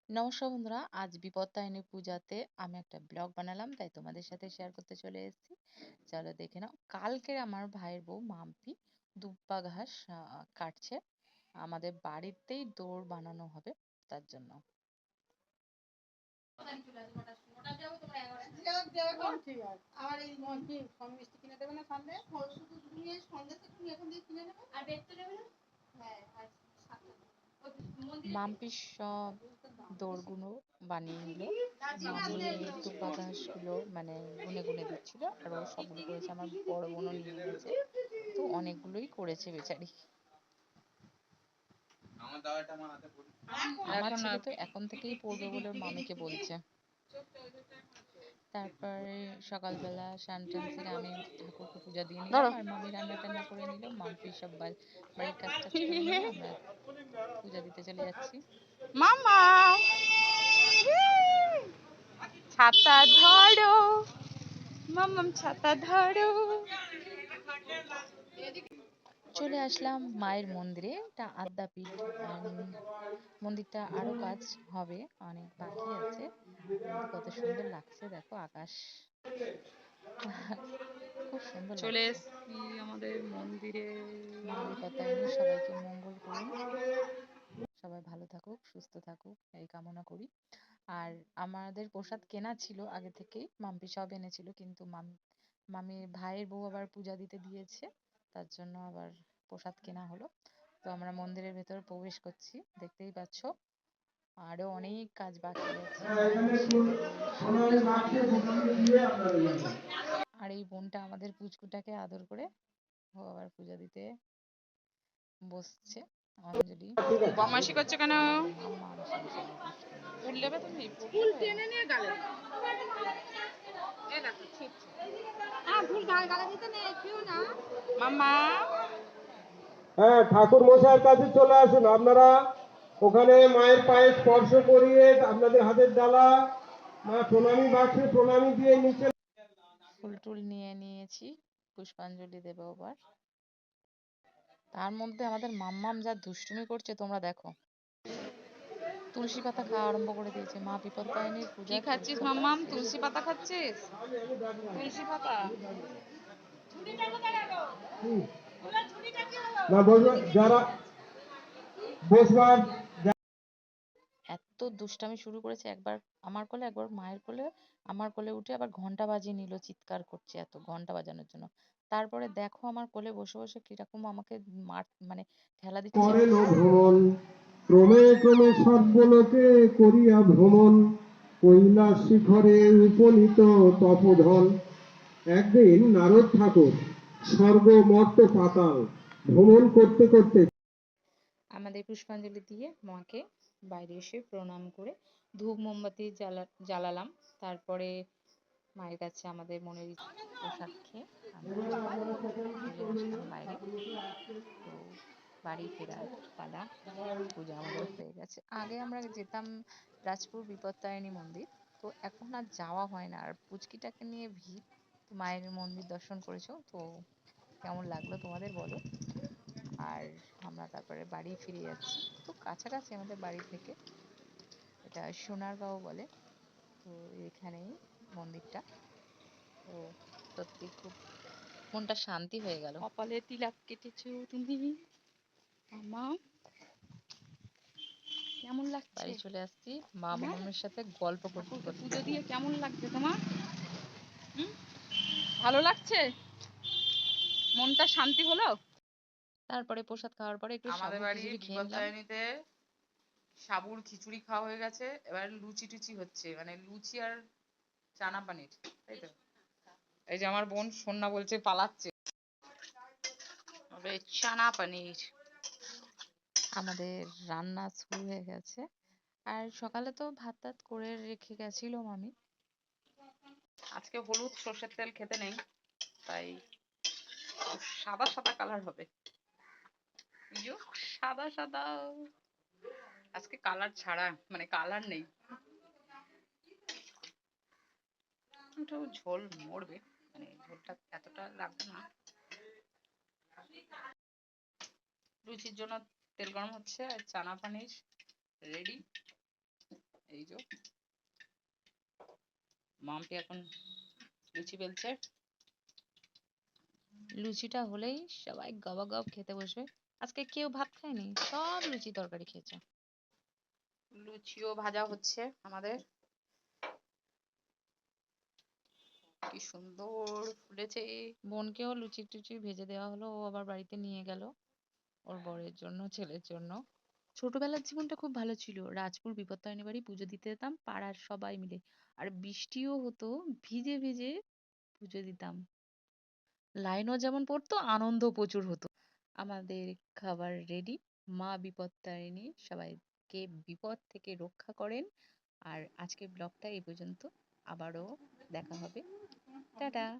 নমস্কার বন্ধুরা, আজ বিপত্তারিণী পূজাতে আমি একটা ব্লগ বানালাম, তাই তোমাদের সাথে শেয়ার করতে চলে এসেছি। চলো দেখে নাও। কালকে আমার ভাইয়ের বউ মাম্পি দুব্বা ঘাস কাটছে। আমাদের বাড়িতেই দৌড় বানানো হবে তার জন্য। মাম্পি সব দৌড়গুলো বানিয়ে নিল। মাম্পি দুব্বা ঘাসগুলো মানে গুনে গুনে দিচ্ছিল, আর ও সবগুলো করেছে। আমার বড় বোনও নিয়ে গেছে, তো অনেকগুলোই করেছে বেচারি। আমার ছেলে তো এখন থেকেই পড়বে বলে ওর মামিকে বলছে। তারপরে সকালবেলা স্নান টান সেরে আমি ঠাকুরকে পূজা দিয়ে নিলাম, আর মামি রান্না টান্না করে নিল। মাম্পি সব বাড়ির কাজ টাজ করে নিল। আমরা পূজা দিতে চলে যাচ্ছি। মামা ছাতা ধরো, মাম্মাম ছাতা ধরো। চলে আসলাম মায়ের মন্দিরে। এটা আদ্যাপীঠ। মন্দিরটা আরো কাজ হবে, অনেক বাকি আছে, কিন্তু কত সুন্দর লাগছে দেখো। আকাশ খুব সুন্দর চলে লাগছে। এসেছি আমাদের মন্দিরে। মা বিপত্তারিণী সবাইকে মঙ্গল করুন, সবাই ভালো থাকুক, সুস্থ থাকুক, এই কামনা করি। আর আমাদের প্রসাদ কেনা ছিল আগে থেকেই, মাম্পি সব এনেছিল, কিন্তু মামির ভাইয়ের বউ আবার পূজা দিতে দিয়েছে, তার জন্য আবার প্রসাদ কেনা হলো। তো আমরা মন্দিরের ভেতর প্রবেশ করছি, দেখতেই পাচ্ছ। আরো অনেক কাজ বাকি আছে, সেগুলো সামনে হবে। আর এই বোনটা আমাদের পুচকুটাকে আদর করে ও আবার পূজা দিতে বসছে। অঞ্জলি বদমাইশি করছে কেন? মাম্মা বেশি বেশি দুষ্টুমি ফুল দুষ্টুমি নেবে করে। তুমি? ফুল টেনে নিয়ে গালে দাও। এই দেখো ছিটছে। ফুল গালে দিতে নেই, কেউ না। মাম্মা হ্যাঁ, ঠাকুর মশাইয়ের কাছে চলে আসুন আপনারা। ওখানে মায়ের পায়ে স্পর্শ করিয়ে আপনাদের হাতের ডালা মা প্রণামী বাক্সে প্রণামী দিয়ে নিচে ফুল টুল নিয়ে নিয়েছি, পুষ্পাঞ্জলি দেবো আবার। তার মধ্যে আমাদের মাম্মাম যা দুষ্টুমি করছে তোমরা দেখো। তুলসী পাতা খাওয়া আরম্ভ করে দিয়েছে। মা বিপত্তারিণীর কি পূজার খাচ্ছিস তুলসী পাতা মাম্মাম? শেষ। তুলসী পাতা খাচ্ছিস? তুলসী পাতা। না বসবার যারা বসবার এত দুষ্টামি শুরু করেছে, একবার আমার কোলে, একবার মায়ের কোলে। আমার কোলে উঠে আবার ঘন্টা বাজিয়ে নিল, চিৎকার করছে এত ঘন্টা বাজানোর জন্য। তারপরে দেখো আমার কোলে বসে বসে কিরকম আমাকে মানে ঠেলা দিচ্ছে। করেন ভ্রমণ ক্রমে ক্রমে সর্বলোকে করিয়া ভ্রমণ কৈলাস শিখরে উপনীত তপোধন। একদিন নারদ ঠাকুর স্বর্গ মর্ত পাতাল ভ্রমণ করতে করতে আমাদের পুষ্পাঞ্জলি দিয়ে মাকে বাইরে এসে প্রণাম করে ধূপ মোমবাতি জ্বালালাম। তারপরে মায়ের কাছে আমাদের মনের প্রসাদ খেয়ে আমরা চলে আসলাম বাইরে। তো বাড়ি ফেরার পালা। পূজা আমাদের হয়ে গেছে। আগে আমরা যেতাম রাজপুর বিপত্তারিণী মন্দির, তো এখন আর যাওয়া হয় না। আর পুচকিটাকে নিয়ে ভিড়। তো মায়ের মন্দির দর্শন করেছো তো, কেমন লাগলো তোমাদের বলো। আর আমরা তারপরে বাড়ি ফিরে যাচ্ছি, তো কাছাকাছি আমাদের বাড়ি থেকে। এটা সোনারগাঁও বলে, তো এখানেই মন্দিরটা। তো সত্যি খুব মনটা শান্তি হয়ে গেল। কপালে তিলক কেটেছো তুমি মাম্মা? কেমন লাগছে? বাড়ি চলে আসছি মা আমার মামামের সাথে গল্প করতে ঠাকুরকে করতে। পুজো দিয়ে কেমন লাগছে তোমার? ভালো লাগছে? মনটা শান্তি হলো? তারপরে প্রসাদ খাওয়ার পরে একটু আমাদের সাবু বাড়ি খিচুড়ি খেয়ে নিলাম। বিপত্তারিণীতে সাবুর খিচুড়ি খাওয়া হয়ে গেছে, এবার লুচি টুচি হচ্ছে, মানে লুচি আর চানা পানির, তাই তো। এই যে আমার বোন সন্না বলছে পালাচ্ছে। চানা পানির। আমাদের রান্না শুরু হয়ে গেছে। আর সকালে তো ভাত টাত করে রেখে গেছিল মামি। আজকে হলুদ সর্ষের তেল খেতে নেই, তাই সাদা সাদা কালার হবে। সাদা সাদা। আজকে কালার ছাড়া, মানে কালার নেই। একটু ঝোল মরবে, মানে ঝোলটা এতটা লাগবে না। লুচির জন্য তেল গরম হচ্ছে, আর চানা পানির রেডি। এই যে মাম্পি এখন লুচি বেলছে। লুচিটা হলেই সবাই গবাগব খেতে বসবে। আজকে কেউ ভাত খায়নি, সব লুচি তরকারি খেয়েছে। লুচিও ভাজা হচ্ছে আমাদের। কি সুন্দর ফুলেছে। বোনকেও লুচি টুচি ভেজে দেওয়া হলো, ও আবার বাড়িতে নিয়ে গেল ওর বরের জন্য, ছেলের জন্য। ছোটবেলার জীবনটা খুব ভালো ছিল। রাজপুর বিপত্তারিণী বাড়ি পুজো দিতে যেতাম পাড়ার সবাই মিলে, আর বৃষ্টিও হতো, ভিজে ভিজে পুজো দিতাম। লাইনও যেমন পড়তো, আনন্দ প্রচুর হতো। আমাদের খাবার রেডি। মা বিপত্তারিণী সবাইকে বিপদ থেকে রক্ষা করেন। আর আজকের ব্লগটা এই পর্যন্ত, আবারও দেখা হবে। টাটা।